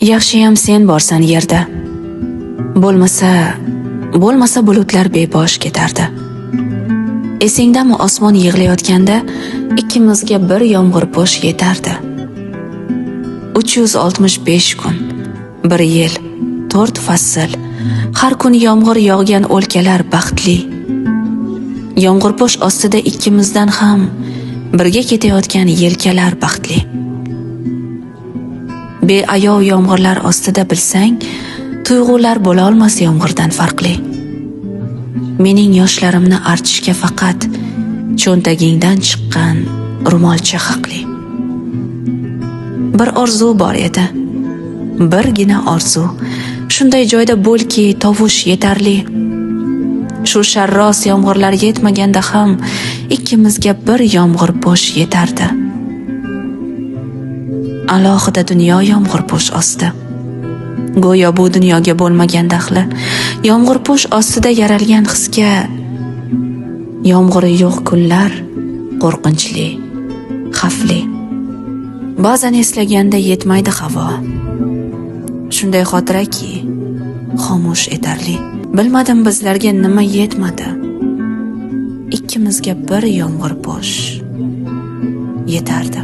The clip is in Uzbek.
Yaxshiyam sen borsan yerda. Bo'lmasa bulutlar bebosh ketardi. Esingdami osmon yig'layotganda ikkimizga bir yomg'irpo'sh yetardi. 365 kun, 1 yil, 4 fasl, har kun yomg'ir yog'gan o'lkalar baxtli. Yomg'irpo'sh ostida ikkimizdan ham birga ketayotgan yelkalar baxtli. Beayov yomg'irlar ostida bilsang, tuyg'ular bo'la olmas yomg'irdan farqli. Mening yoshlarimni artishga faqat cho'ntagingdan chiqqan ro'molcha haqli. Bir orzu bor edi, birgina orzu. Shunday joyda bo'lki, tovush yetarli. Shu sharros yomg'irlar yetmaganda ham ikkimizga bir yomg'irpo'sh yetardi. Alohida dunyo yomg'irpo'sh osti. Go'yo bu dunyoga bo'lmagan daxli. Yomg'irpo'sh ostida yaralgan hisga yomg'iri yo'q kunlar qo'rqinchli, xavfli. Ba'zan eslaganda yetmaydi havo. Shunday xotiraki xomush etarli. Bilmadim bizlarga nima yetmadi. Ikkimizga bir yomg'irpo'sh yetardi.